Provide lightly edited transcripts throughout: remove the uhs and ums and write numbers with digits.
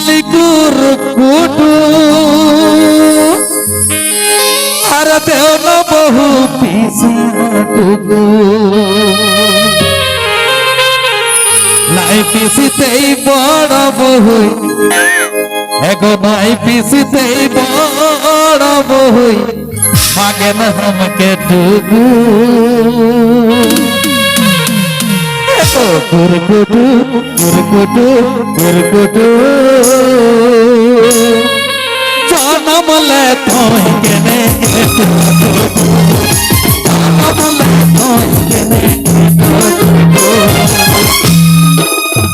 লিকুর কুটু আর দেও না বহু পিছাটুকু নাই পিছিতেই বড় বহু এগো নাই পিছিতেই বড় বহু মাগে না আমাকে টুকু কুরকুটু কুরকুটু কুরকুটু জানামলে তোই কেনে জানামলে তোই কেনে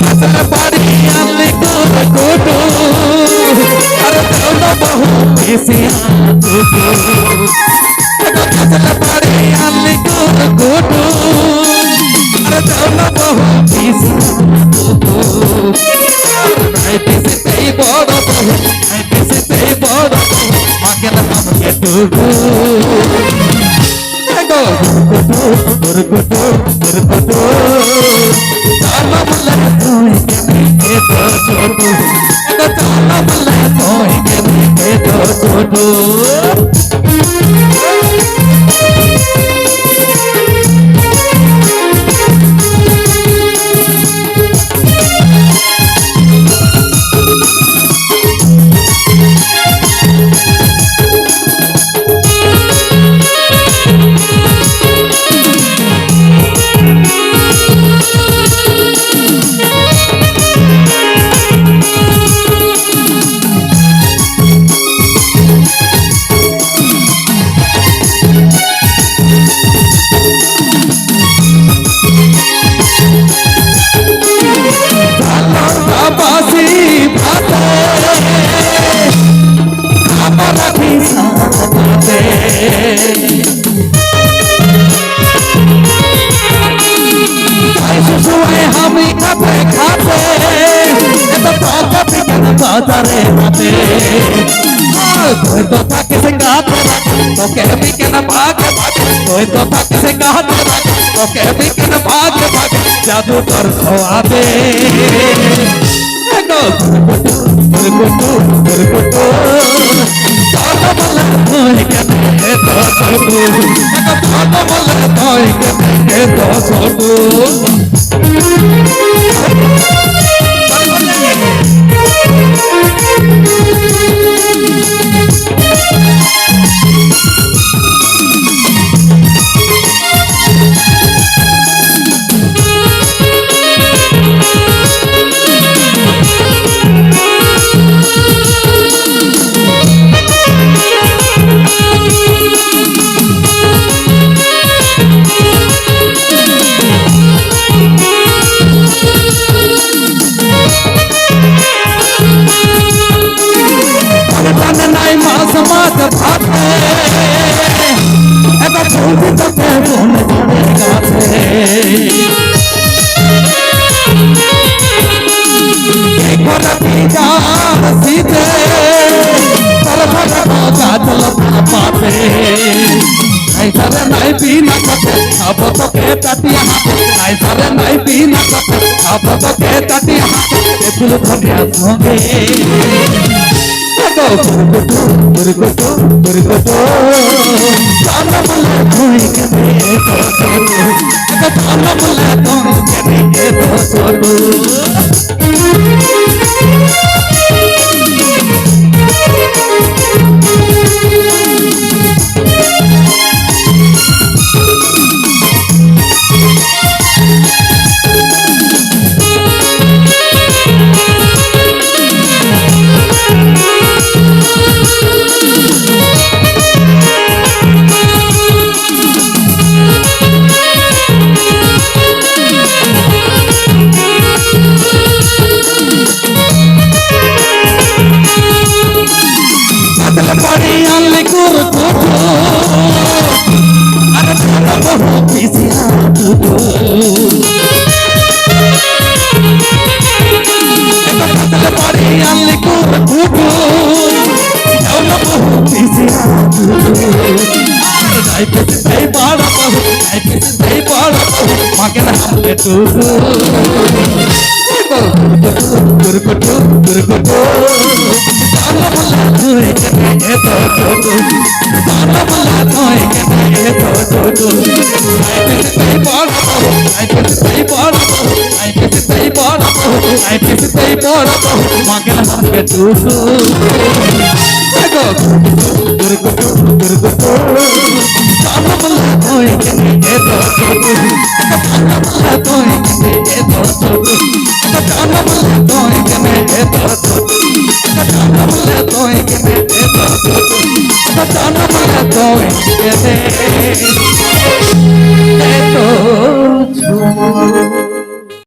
আসলে বাড়ি আনলি কুরকুটু আর তোলো বহু বেশি আসলে বাড়ি আনলি কুরকুটু আর তোলো বহু বেশি নাই পিছিতেই বড় বহু নাই পিছিতেই বড় বহু মাকে না আমাকে টুকু গুরগুটু গুরগুটু চালা বলে তুই কেনে তো ছোট চালা বলে তুই কেনে তো ছোট আমি খাতে খাতে বাজারে হাতে তুই তো থাকিস গাতে তোকে বিকেন ভাগে ভাগে তুই তো থাকিস গাতে তোকে বিকেন ভাগে ভাগে জাদু তোর খোয়াবে গুরগুটু গুরগুটু চালা বলে তুই কেনে তো ছোট চালা বলে তুই কেনে তো ছোট নাই মাছ মাছ ভাতে এবার ছবি তোকে বনে ধরে গাছে ঘরে ভিজার শীতে তার ভাটা গাছল পাতে নাই সারে নাই বিনা কথা খাবো তোকে তাটিয়া হাতে নাই সারে নাই বিনা কথা খাবো তোকে তাটিয়া হাতে ফুল ধরিয়া সঙ্গে গুরগুটু গুরগুটু গুরগুটু চালা বলে তুই কেনে তো ছোট চালা বলে তুই কেনে তো ছোট বাড়ি আনলি কুরকুটু আর তোলো বহু বেশি বাড়ি আনলি কুরকুটু তোলো বহু বেশি নাই পিছিতেই বড় বহু নাই পিছিতেই বড় বহু মাকে না আমাকে টুকু গুরগুটু দুর্গটো জানলা তুই কেনে এত ছোট জানলা তুই কেনে এত ছোট আইতেই বড় আইতেই বড় আইতেই বড় আইতেই বড় মাগের হাতে টুকু দেখো দুর্গটো দুর্গটো জানলা তুই কেনে এত ছোট জানলা তুই কেনে এত ছোট জানলা তুই কেনে এত ছোট জানলা তুই কেনে এত ছোট জানলা তুই কেনে এত ছোট